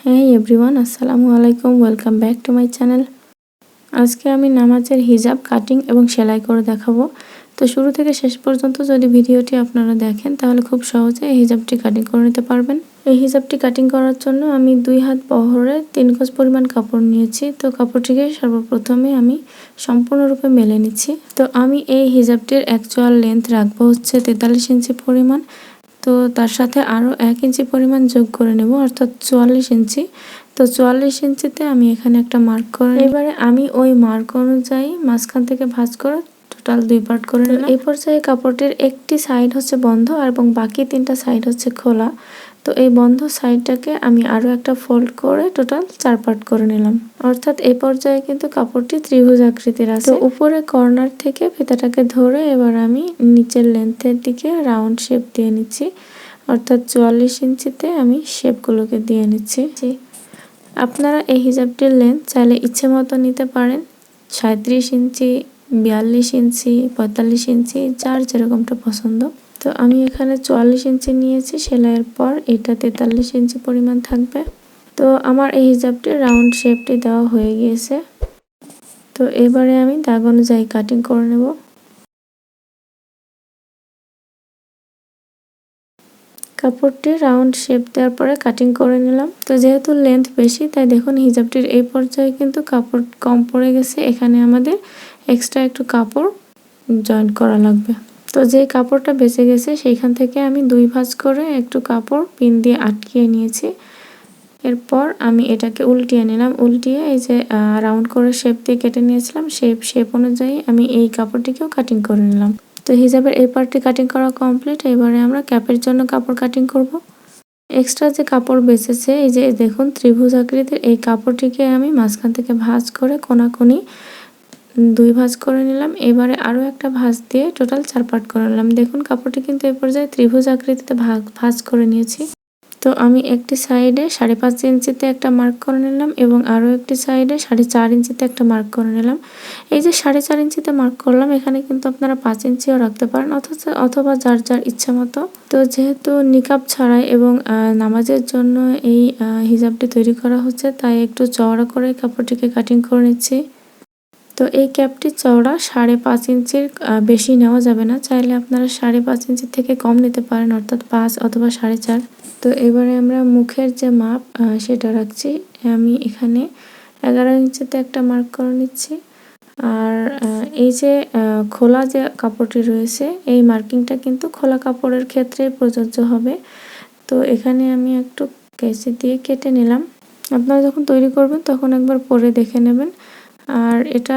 হ্যাঁ এভরিওয়ান, আসসালামু আলাইকুম। Welcome back to my channel. আজকে আমি নামাজের হিজাব কাটিং এবং সেলাই করে দেখাবো। তো শুরু থেকে শেষ পর্যন্ত যদি ভিডিওটি আপনারা দেখেন তাহলে খুব সহজে এই হিজাবটি কাটিং করে নিতে পারবেন। এই হিজাবটি কাটিং করার জন্য আমি 2 হাত বহরে 3 গজ পরিমাণ কাপড় নিয়েছি। তো কাপড়টিকে সর্বপ্রথমে আমি সম্পূর্ণরূপে মেলে নিচ্ছি। তো আমি এই হিজাবটির অ্যাকচুয়াল লেন্থ রাখবো হচ্ছে 43 ইঞ্চি পরিমাণ। তো তার সাথে আরও 1 ইঞ্চি পরিমাণ যোগ করে নেব, অর্থাৎ 44 ইঞ্চি। তো 44 ইঞ্চিতে আমি এখানে একটা মার্ক করে এবারে আমি ওই মার্ক অনুযায়ী মাঝখান থেকে ভাঁজ করে টোটাল 2 পার্ট করে নিলাম। এই পর্যায়ে কাপড়টির একটি সাইড হচ্ছে বন্ধ এবং বাকি 3টা সাইড হচ্ছে খোলা। তো এই বন্ধ সাইডটাকে আমি আরও একটা ফোল্ড করে টোটাল 4 পার্ট করে নিলাম। অর্থাৎ এই পর্যায়ে কিন্তু কাপড়টি ত্রিভুজ আকৃতির আছে। তো উপরে কর্নার থেকে ফিতাটাকে ধরে এবার আমি নিচের লেন্থের দিকে রাউন্ড শেপ দিয়ে নিচ্ছি, অর্থাৎ 44 ইঞ্চিতে আমি শেপগুলোকে দিয়ে নিচ্ছি। আপনারা এই হিজাবটির লেন্থ চাইলে ইচ্ছে মতো নিতে পারেন, 37 ইঞ্চি, 42 ইঞ্চি, 45 ইঞ্চি, যার যেরকমটা পছন্দ। তো আমি এখানে 44 ইঞ্চি নিয়েছি সেলাইয়ের পর, এটা 43 ইঞ্চি পরিমাণ থাকবে। তো আমার এই হিজাবটির রাউন্ড শেপটি দেওয়া হয়ে গিয়েছে। তো এবারে আমি দাগ অনুযায়ী কাটিং করে নেব। কাপড়টি রাউন্ড শেপ দেওয়ার পরে কাটিং করে নিলাম। তো যেহেতু লেন্থ বেশি তাই দেখুন হিজাবটির এই পর্যায়ে কিন্তু কাপড় কম পড়ে গেছে, এখানে আমাদের এক্সট্রা একটু কাপড় জয়েন্ট করা লাগবে। তো যে কাপড়টা বেঁচে গেছে সেইখান থেকে আমি 2 ভাঁজ করে একটু কাপড় পিন দিয়ে আটকিয়ে নিয়েছি। এরপর আমি এটাকে উল্টিয়ে নিলাম। উল্টিয়ে এই যে রাউন্ড করে শেপ দিয়ে কেটে নিয়েছিলাম, শেপ অনুযায়ী আমি এই কাপড়টিকেও কাটিং করে নিলাম। তো হিজাবের এই পার্টটি কাটিং করা কমপ্লিট। এবারে আমরা ক্যাপের জন্য কাপড় কাটিং করব। এক্সট্রা যে কাপড় বেঁচেছে এই যে দেখুন ত্রিভুজ আকৃতির এই কাপড়টিকে আমি মাঝখান থেকে ভাঁজ করে কোনাকুনি 2 ভাঁজ করে নিলাম। এবারে আরও একটা ভাঁজ দিয়ে টোটাল 4 পার্ট করে নিলাম। দেখুন কাপড়টি কিন্তু এই পর্যায়ে ত্রিভুজ আকৃতিতে ভাঁজ করে নিয়েছি। তো আমি একটি সাইডে 5.5 ইঞ্চিতে একটা মার্ক করে নিলাম এবং আরও একটি সাইডে 4.5 ইঞ্চিতে একটা মার্ক করে নিলাম। এই যে 4.5 ইঞ্চিতে মার্ক করলাম, এখানে কিন্তু আপনারা 5 ইঞ্চিও রাখতে পারেন, অথবা যার যার ইচ্ছা মতো। তো যেহেতু নিকাব ছাড়াই এবং নামাজের জন্য এই হিজাবটি তৈরি করা হচ্ছে, তাই একটু চওড়া করে কাপড়টিকে কাটিং করে নিচ্ছি। তো এই ক্যাপটি চওড়া 5.5 ইঞ্চির বেশি নেওয়া যাবে না, চাইলে আপনারা 5.5 ইঞ্চির থেকে কম নিতে পারেন, অর্থাৎ 5 অথবা 4.5। তো এবারে আমরা মুখের যে মাপ সেটা রাখছি। আমি এখানে 11 ইঞ্চিতে একটা মার্ক করে নিচ্ছি। আর এই যে খোলা যে কাপড়টি রয়েছে এই মার্কিংটা কিন্তু খোলা কাপড়ের ক্ষেত্রে প্রযোজ্য হবে। তো এখানে আমি একটু কেচি দিয়ে কেটে নিলাম। আপনারা যখন তৈরি করবেন তখন একবার পরে দেখে নেবেন। আর এটা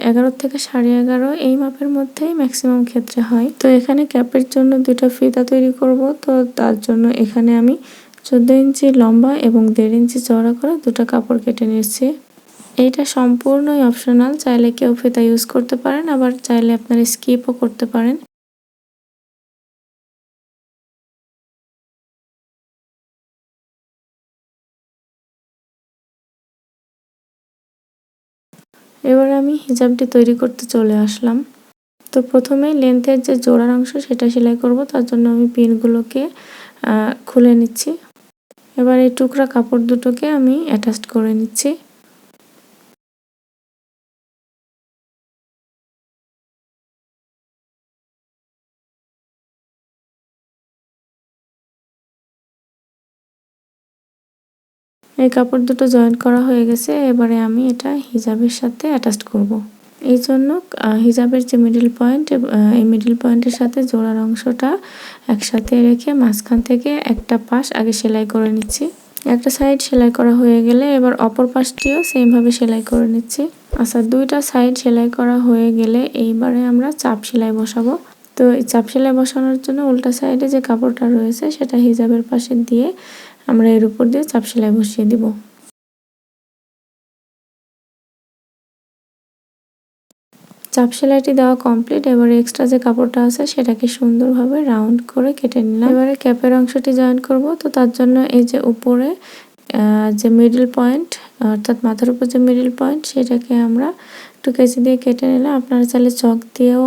11.5 থেকে 11.5 এই মাপের মধ্যেই ম্যাক্সিমাম ক্ষেত্রে হয়। তো এখানে ক্যাপের জন্য 2টা ফিতা তৈরি করব। তো তার জন্য এখানে আমি 14 ইঞ্চি লম্বা এবং 1.5 ইঞ্চি চওড়া করে 2টা কাপড় কেটে নিচ্ছি। এইটা সম্পূর্ণই অপশনাল, চাইলে কেউ ফিতা ইউজ করতে পারেন, আবার চাইলে আপনারা স্কিপও করতে পারেন। এবার আমি হিজাবটি তৈরি করতে চলে আসলাম। তো প্রথমেই লেন্থের যে জোড়ার অংশ সেটা সেলাই করব, তার জন্য আমি পিনগুলোকে খুলে নিচ্ছি। এবার এই টুকরা কাপড় দুটোকে আমি অ্যাটাচ করে নিচ্ছি। এই কাপড় দুটো জয়েন্ট করা হয়ে গেছে। এবারে আমি এটা হিজাবের সাথে অ্যাটাচ করব। এই জন্য হিজাবের যে মিডল পয়েন্ট, এই মিডল পয়েন্টের সাথে জোড়ার অংশটা একসাথে রেখে মাঝখান থেকে একটা পাশ আগে সেলাই করে নিচ্ছি। একটা সাইড সেলাই করা হয়ে গেলে এবার অপর পাশটিও সেমভাবে সেলাই করে নিচ্ছি। আচ্ছা, 2টা সাইড সেলাই করা হয়ে গেলে এইবারে আমরা চাপ সেলাই বসাবো। তো এই চাপ সেলাই বসানোর জন্য উল্টা সাইডে যে কাপড়টা রয়েছে সেটা হিজাবের পাশে দিয়ে আমরা এর উপর দিয়ে চাপ সেলাই বসিয়ে দিব। চাপ সেলাইটি দেওয়া কমপ্লিট। এবারে এক্সট্রা যে কাপড়টা আছে সেটাকে সুন্দরভাবে রাউন্ড করে কেটে নিলাম। এবারে ক্যাপের অংশটি জয়েন করব। তো তার জন্য এই যে উপরে যে মিডল পয়েন্ট, অর্থাৎ মাথার উপর যে মিডল পয়েন্ট, সেটাকে আমরা একটু কেচি দিয়ে কেটে নিলাম। আপনারা চাইলে চক দিয়েও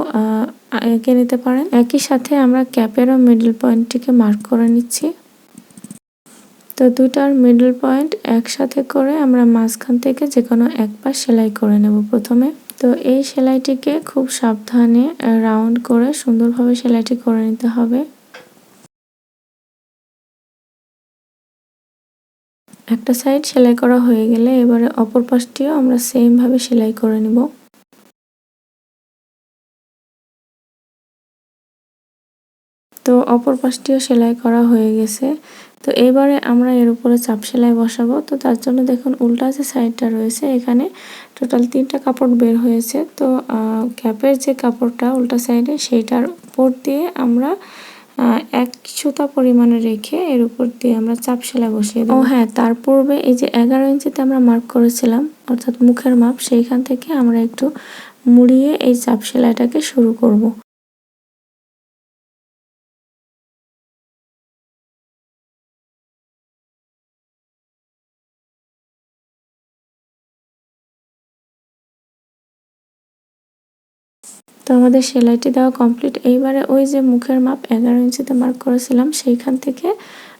এঁকে নিতে পারেন। একই সাথে আমরা ক্যাপেরও মিডল পয়েন্টটিকে মার্ক করে নিচ্ছি। তো দুটার মিডল পয়েন্ট একসাথে করে আমরা মাঝখান থেকে যে কোনো এক পাশ সেলাই করে নেব প্রথমে। তো এই সেলাইটিকে খুব সাবধানে রাউন্ড করে সুন্দরভাবে সেলাইটি করে নিতে হবে। একটা সাইড সেলাই করা হয়ে গেলে এবারে অপর পাশটিও আমরা সেম ভাবে সেলাই করে নিব। তো অপর পাশটিও সেলাই করা হয়ে গেছে। তো এবারে আমরা এর উপরে চাপ সেলাই বসাবো। তো তার জন্য দেখুন উল্টা যে সাইডটা রয়েছে এখানে টোটাল 3টা কাপড় বের হয়েছে। তো ক্যাপের যে কাপড়টা উল্টা সাইডে সেইটার উপর দিয়ে আমরা 1 সুতা পরিমাণে রেখে এর উপর দিয়ে আমরা চাপ সেলাই বসিয়ে দেব। ও হ্যাঁ, তার পূর্বে এই যে 11 ইঞ্চিতে আমরা মার্ক করেছিলাম অর্থাৎ মুখের মাপ, সেইখান থেকে আমরা একটু মুড়িয়ে এই চাপ সেলাইটাকে শুরু করব। তো আমাদের সেলাইটি দেওয়া কমপ্লিট। এইবারে ওই যে মুখের মাপ 11 ইঞ্চিতে মার্ক করেছিলাম সেইখান থেকে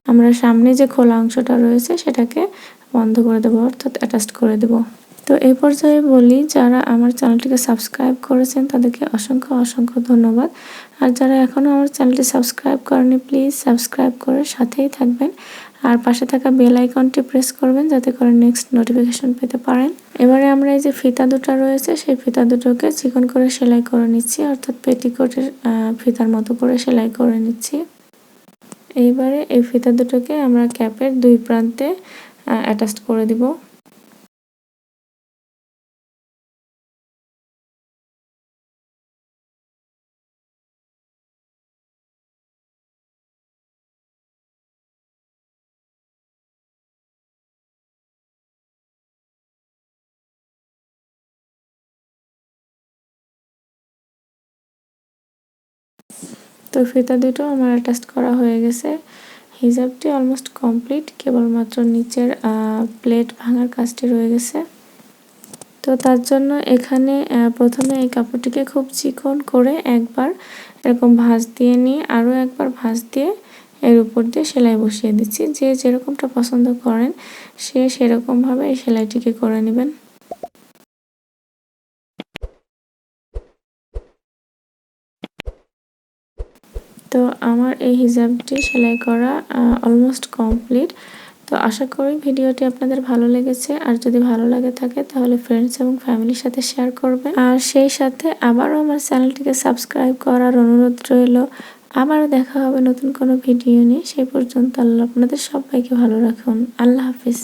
আমরা সামনে যে খোলা অংশটা রয়েছে সেটাকে বন্ধ করে দেবো অর্থাৎ অ্যাটাচ করে দেব। তো এই পর্যায়ে বলি, যারা আমার চ্যানেলটিকে সাবস্ক্রাইব করেছেন তাদেরকে অসংখ্য অসংখ্য ধন্যবাদ। আর যারা এখনও আমার চ্যানেলটি সাবস্ক্রাইব করেনি প্লিজ সাবস্ক্রাইব করে সাথেই থাকবেন আর পাশে থাকা বেল আইকনটি প্রেস করবেন যাতে করে নেক্সট নোটিফিকেশন পেতে পারেন। এবারে আমরা এই যে ফিতা দুটো রয়েছে সেই ফিতা দুটোকে চিকন করে সেলাই করে নিচ্ছি অর্থাৎ পেটিকোটের ফিতার মতো করে সেলাই করে নিচ্ছি। এইবারে এই ফিতা দুটোকে আমরা ক্যাপের দুই প্রান্তে অ্যাটাচ করে দিব। তো ফিতা দুটো আমার অ্যাটাচ করা হয়ে গেছে। হিজাবটি অলমোস্ট কমপ্লিট, কেবলমাত্র নিচের প্লেট ভাঙার কাজটি রয়ে গেছে। তো তার জন্য এখানে প্রথমে এই কাপড়টিকে খুব চিকন করে একবার এরকম ভাঁজ দিয়ে নিয়ে আরও একবার ভাঁজ দিয়ে এর উপর দিয়ে সেলাই বসিয়ে দিচ্ছি। যে যেরকমটা পছন্দ করেন সে সেরকমভাবে এই সেলাইটিকে করে নেবেন। তো আমার এই হিজাবটি সেলাই করা অলমোস্ট কমপ্লিট। তো আশা করি ভিডিওটি আপনাদের ভালো লেগেছে, আর যদি ভালো লাগে থাকে তাহলে ফ্রেন্ডস এবং ফ্যামিলির সাথে শেয়ার করবেন। আর সেই সাথে আবারও আমার চ্যানেলটিকে সাবস্ক্রাইব করার অনুরোধ রইল। আবারও দেখা হবে নতুন কোনো ভিডিও নিয়ে। সেই পর্যন্ত আল্লাহ আপনাদের সবাইকে ভালো রাখুন। আল্লাহ হাফিজ।